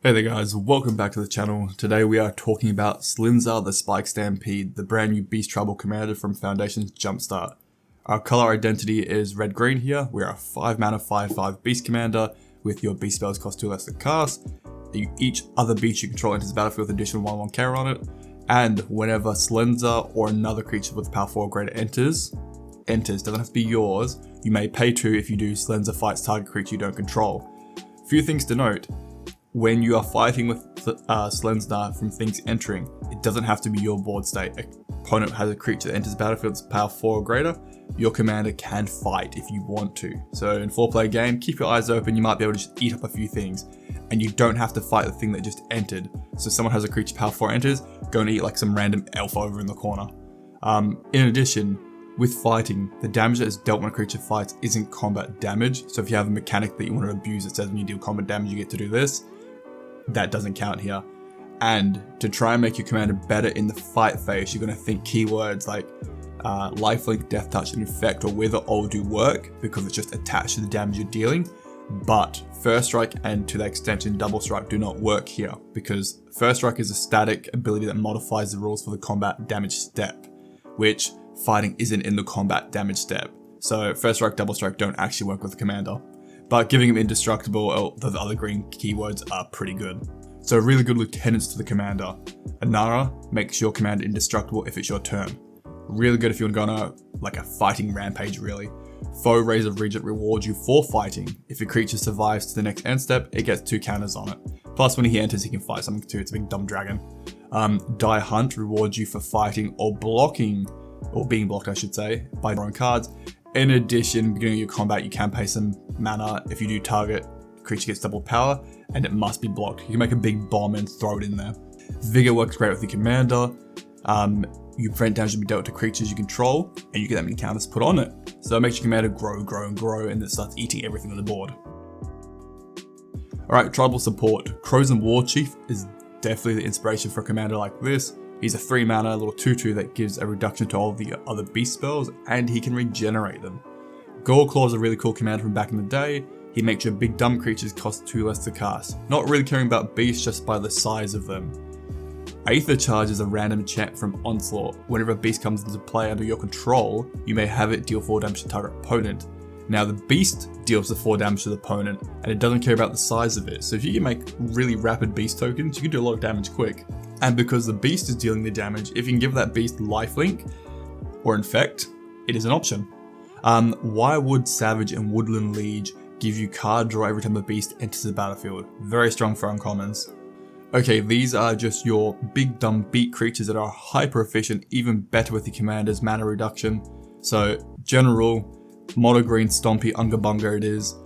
Hey there guys, welcome back to the channel. Today we are talking about Slinza the Spike Stampede, the brand new Beast Tribal commander from Foundation's Jumpstart. Our color identity is red-green here. We are a 5 mana 5/5 Beast commander with your Beast spells cost 2 less to cast. Each other beast you control enters the battlefield with additional 1/1 counter on it. And whenever Slinza or another creature with power 4 or greater enters, doesn't have to be yours, you may pay 2 if you do Slinza fights target creature you don't control. Few things to note. When you are fighting with Slinza from things entering, it doesn't have to be your board state. Opponent has a creature that enters the battlefield that's power 4 or greater, your commander can fight if you want to. So in 4-player game, keep your eyes open, you might be able to just eat up a few things, and you don't have to fight the thing that just entered. So if someone has a creature power 4 enters, go and eat like some random elf over in the corner. In addition, with fighting, the damage that is dealt when a creature fights isn't combat damage, so if you have a mechanic that you want to abuse that says when you deal combat damage you get to do this, that doesn't count here. And to try and make your commander better in the fight phase, you're going to think keywords like lifelink, death touch, and infect or wither all do work because it's just attached to the damage you're dealing. But first strike and to that extension double strike do not work here because first strike is a static ability that modifies the rules for the combat damage step, which fighting isn't in the combat damage step. So first strike, double strike don't actually work with the commander. But giving him indestructible or the other green keywords are pretty good. So really good lieutenants to the commander. Anara makes your commander indestructible if it's your turn. Really good if you want to go on a fighting rampage really. Foe Raise of Regent rewards you for fighting. If a creature survives to the next end step, it gets 2 counters on it. Plus when he enters he can fight something too, it's a big dumb dragon. Die Hunt rewards you for fighting or blocking, or being blocked I should say, by your own cards. In addition, beginning of your combat, you can pay some mana. If you do target, creature gets double power, and it must be blocked. You can make a big bomb and throw it in there. Vigor works great with your commander. You prevent damage to be dealt to creatures you control, and you get that many counters put on it. So it makes your commander grow, and it starts eating everything on the board. Alright, tribal support. Crows and War Chief is definitely the inspiration for a commander like this. He's a 3 mana little 2/2 that gives a reduction to all the other beast spells, and he can regenerate them. Goreclaw is a really cool commander from back in the day. He makes your big dumb creatures cost 2 less to cast. Not really caring about beasts just by the size of them. Aether Charge is a random enchant from Onslaught. Whenever a beast comes into play under your control, you may have it deal 4 damage to target opponent. Now the beast deals the 4 damage to the opponent, and it doesn't care about the size of it. So if you can make really rapid beast tokens, you can do a lot of damage quick. And because the beast is dealing the damage, if you can give that beast lifelink or infect, it is an option. Wirewood Savage and Woodland Liege give you card draw every time the beast enters the battlefield. Very strong for uncommons. Okay, these are just your big dumb beat creatures that are hyper efficient, even better with the commander's mana reduction. So general, mono green Stompy, Unga Bunga it is.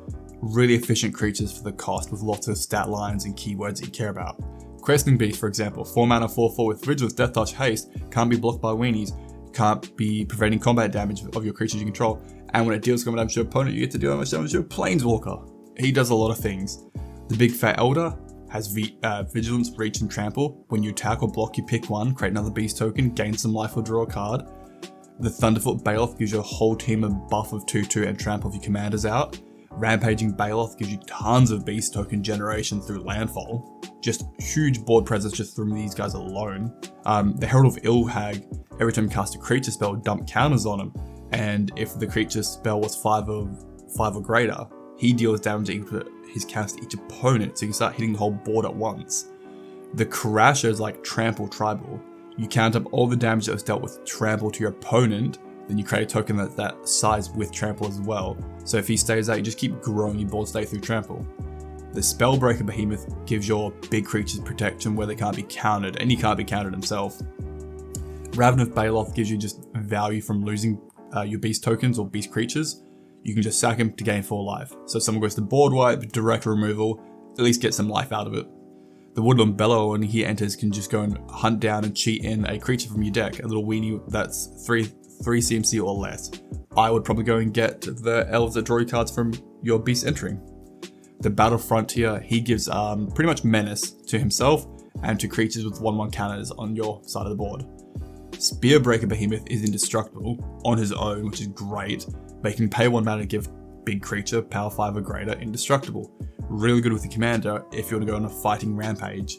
Really efficient creatures for the cost with lots of stat lines and keywords that you care about. Questing Beast, for example, 4 mana 4/4 with Vigilance, Death Touch, Haste, can't be blocked by weenies, can't be preventing combat damage of your creatures you control, and when it deals combat damage to your opponent, you get to deal damage to your Planeswalker. He does a lot of things. The Big Fat Elder has Vigilance, Reach, and Trample. When you attack or block, you pick one, create another beast token, gain some life or draw a card. The Thunderfoot Baloth gives your whole team a buff of 2/2 and trample if your commander's out. Rampaging Baloth gives you tons of beast token generation through landfall. Just huge board presence just from these guys alone. The Herald of Ilhag, every time you cast a creature spell, dump counters on him. And if the creature spell was 5 or greater, he deals damage equal to his cast to each opponent, so you can start hitting the whole board at once. The Crasher is like Trample Tribal. You count up all the damage that was dealt with Trample to your opponent, then you create a token that's that size with Trample as well. So if he stays out, you just keep growing your board state through Trample. The Spellbreaker Behemoth gives your big creatures protection where they can't be countered, and he can't be countered himself. Ravenous Baloth gives you just value from losing your beast tokens or beast creatures. You can just sack him to gain 4 life. So if someone goes to board wipe, direct removal, at least get some life out of it. The Woodland Bellow, when he enters, can just go and hunt down and cheat in a creature from your deck, a little weenie that's 3 CMC or less. I would probably go and get the elves that draw you cards from your beast entering. The Battle Frontier, he gives pretty much menace to himself and to creatures with 1/1 counters on your side of the board. Spearbreaker Behemoth is indestructible on his own, which is great, but he can pay 1 mana to give big creature, power 5 or greater, indestructible. really good with the commander if you want to go on a fighting rampage.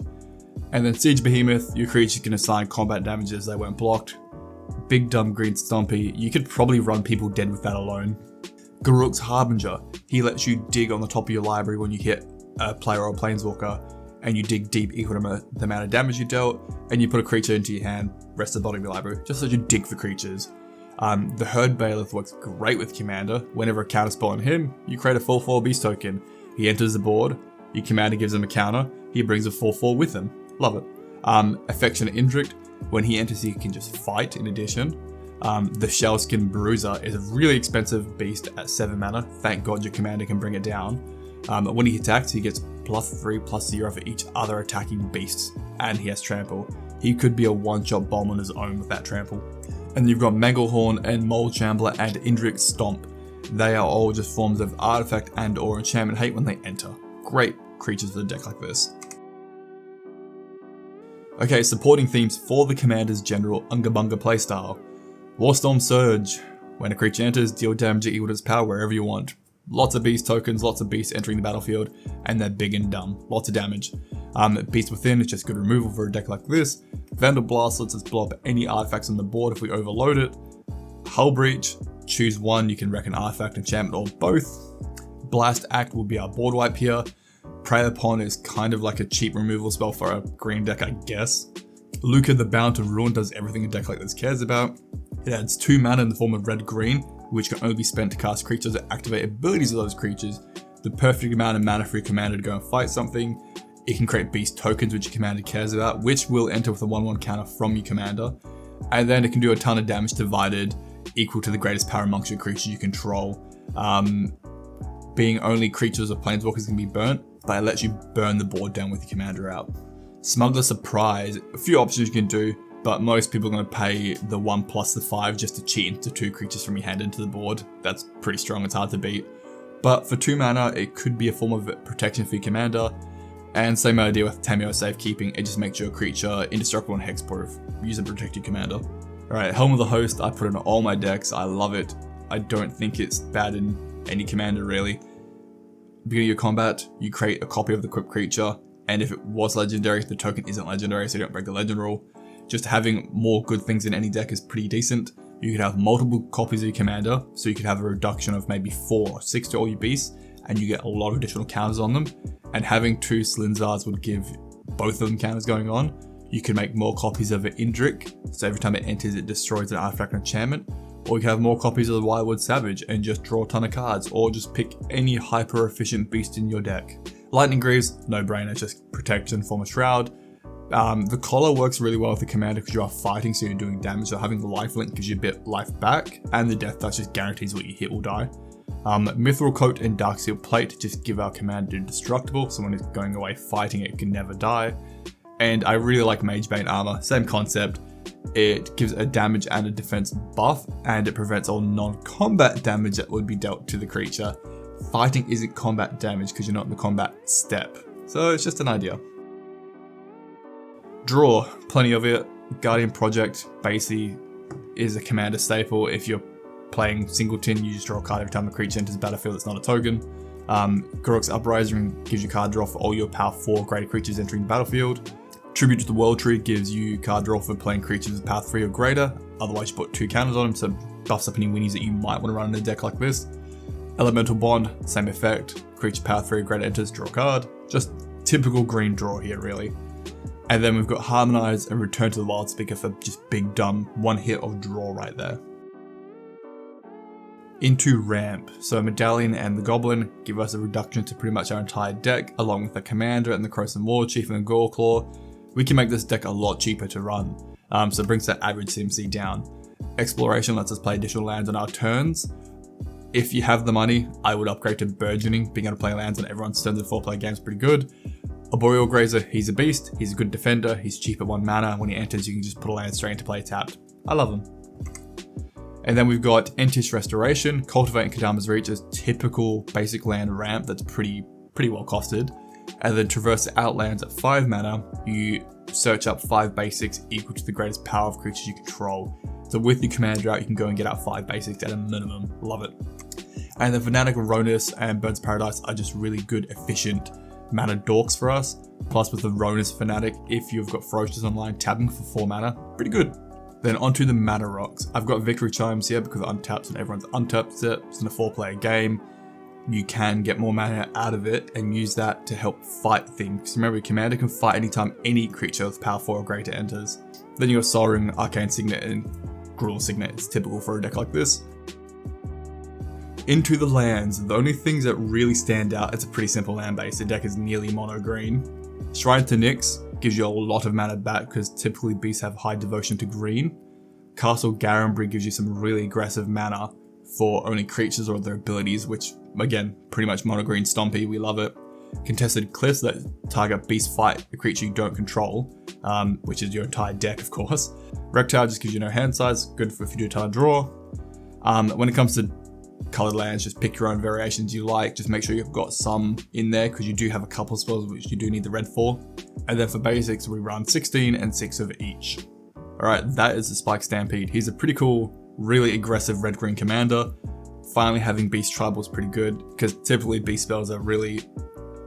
And then Siege Behemoth, your creature can assign combat damages they weren't blocked. Big dumb green Stompy, you could probably run people dead with that alone. Garruk's Harbinger, he lets you dig on the top of your library when you hit a player or a planeswalker, and you dig deep equal to the amount of damage you dealt, and you put a creature into your hand, rest of the bottom of your library, just let you dig for creatures. The Herd Bailiff works great with Commander. Whenever a counter spell on him, you create a 4/4 beast token. He enters the board, your Commander gives him a counter, he brings a 4/4 with him. Love it. Affectionate Indrict, when he enters he can just fight in addition. The Shellskin Bruiser is a really expensive beast at 7 mana, thank god your Commander can bring it down. When he attacks he gets +3/+0 for each other attacking beasts, and he has Trample. He could be a one-shot bomb on his own with that Trample. And you've got Manglehorn and Mole Shambler and Indric Stomp. They are all just forms of artifact and or enchantment hate when they enter. Great creatures for a deck like this. Okay, supporting themes for the Commander's general Unga Bunga playstyle. Warstorm Surge. When a creature enters, deal damage equal to its power wherever you want. Lots of beast tokens, lots of beasts entering the battlefield, and they're big and dumb. Lots of damage. Beast Within is just good removal for a deck like this. Vandal Blast lets us blow up any artifacts on the board if we overload it. Hull Breach, choose one, you can wreck an artifact, enchantment, or both. Blast Act will be our board wipe here. Prey Upon is kind of like a cheap removal spell for a green deck, I guess. Luca the Bound to Ruin does everything a deck like this cares about. It adds 2 mana in the form of red-green, which can only be spent to cast creatures that activate abilities of those creatures. The perfect amount of mana for your Commander to go and fight something. It can create beast tokens which your Commander cares about, which will enter with a 1/1 counter from your Commander. And then it can do a ton of damage divided, equal to the greatest power amongst your creatures you control. Being only creatures or planeswalkers can be burnt, but it lets you burn the board down with your Commander out. Smuggler Surprise, a few options you can do, but most people are going to pay the 1 plus the 5 just to cheat into 2 creatures from your hand into the board. That's pretty strong, it's hard to beat. But for 2 mana, it could be a form of protection for your Commander. And same idea with Tameo Safekeeping, it just makes your creature indestructible and hexproof. Use it to protect your Commander. Alright, Helm of the Host, I put it in all my decks, I love it. I don't think it's bad in any Commander really. Beginning of your combat, you create a copy of the equipped creature, and if it was legendary, the token isn't legendary, so you don't break the legend rule. Just having more good things in any deck is pretty decent. You could have multiple copies of your Commander, so you could have a reduction of maybe 4 or 6 to all your beasts, and you get a lot of additional counters on them. And having 2 Slinzas would give both of them counters going on. You can make more copies of it Indric, so every time it enters it destroys an artifact or enchantment. Or you can have more copies of the Wildwood Savage and just draw a ton of cards, or just pick any hyper efficient beast in your deck. Lightning Greaves, no brainer, just protection, form a shroud. The collar works really well with the Commander because you are fighting, so you're doing damage, so having the lifelink gives you a bit life back, and the death touch just guarantees what you hit will die. Mithril Coat and Darksteel Plate just give our Commander indestructible, so when it's going away fighting it can never die. And I really like Magebane Armor, same concept. It gives a damage and a defense buff, and it prevents all non-combat damage that would be dealt to the creature. Fighting isn't combat damage because you're not in the combat step, so it's just an idea. Draw, plenty of it. Guardian Project basically is a Commander staple. If you're playing Singleton, you just draw a card every time a creature enters the battlefield that's not a token. Garruk's Uprising gives you card draw for all your power 4 greater creatures entering the battlefield. Tribute to the World Tree gives you card draw for playing creatures with power 3 or greater, otherwise you put 2 counters on them, so buffs up any winnies that you might want to run in a deck like this. Elemental Bond, same effect, creature power 3 or greater enters, draw a card. Just typical green draw here really. And then we've got Harmonize and Return to the Wild Speaker for just big dumb 1 hit of draw right there. Into Ramp, so Medallion and the Goblin give us a reduction to pretty much our entire deck, along with the Commander and the Croson Warchief and the Goreclaw. We can make this deck a lot cheaper to run, so it brings that average CMC down. Exploration lets us play additional lands on our turns. If you have the money, I would upgrade to Burgeoning. Being able to play lands on everyone's turns in 4-player games is pretty good. Arboreal Grazer, he's a beast, he's a good defender, he's cheap at 1 mana. When he enters, you can just put a land straight into play tapped. I love him. And then we've got Entish Restoration, Cultivate and Kadama's Reach as typical basic land ramp that's pretty well costed. And then Traverse the Outlands at 5 mana, you search up 5 basics equal to the greatest power of creatures you control. So with your Commander out, you can go and get out 5 basics at a minimum. Love it. And the Fnatic, Ronus, and Burns Paradise are just really good, efficient mana dorks for us. Plus with the Ronus Fnatic, if you've got Ferocious online, tapping for 4 mana, pretty good. Then onto the mana rocks. I've got Victory Chimes here because untaps and everyone's untapped it. It's in a 4-player game. You can get more mana out of it and use that to help fight things. Remember, Commander can fight anytime any creature with power 4 or greater enters. Then you got Soul Ring, Arcane Signet, and Gruul Signet. It's typical for a deck like this. Into the lands, the only things that really stand out, it's a pretty simple land base. The deck is nearly mono green. Shrine to Nyx gives you a lot of mana back because typically beasts have high devotion to green. Castle Garenbrig gives you some really aggressive mana for only creatures or their abilities, which again, pretty much mono green stompy, we love it. Contested Cliffs that target beast fight a creature you don't control, which is your entire deck of course. Reptile just gives you no hand size, good for if you do a ton of draw. When it comes to colored lands, just pick your own variations you like, just make sure you've got some in there because you do have a couple spells which you do need the red for. And then for basics, we run 16 and 6 of each. Alright, that is the Spike Stampede. He's a pretty cool, really aggressive red-green commander. Finally having Beast Tribal is pretty good because typically beast spells are really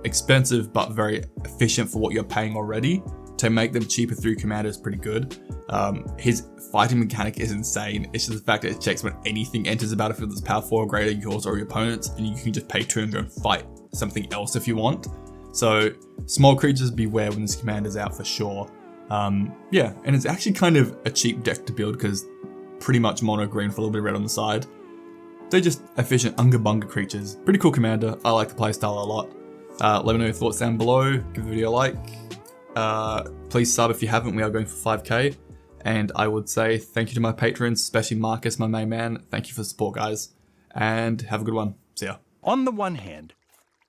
expensive but very efficient for what you're paying already. To make them cheaper through commander is pretty good. His fighting mechanic is insane. It's just the fact that it checks when anything enters the battlefield that's power 4 or greater, yours or your opponent's, and you can just pay 2 and go and fight something else if you want. So small creatures beware when this commander's out for sure. Yeah, and it's actually kind of a cheap deck to build because pretty much mono green for a little bit of red on the side. They're just efficient Unga Bunga creatures. Pretty cool commander. I like the playstyle a lot. Let me know your thoughts down below. Give the video a like. Please sub if you haven't. We are going for 5k. And I would say thank you to my patrons, especially Marcus, my main man. Thank you for the support, guys. And have a good one. See ya. On the one hand,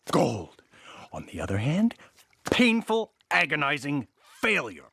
gold. On the other hand, painful, agonizing failure.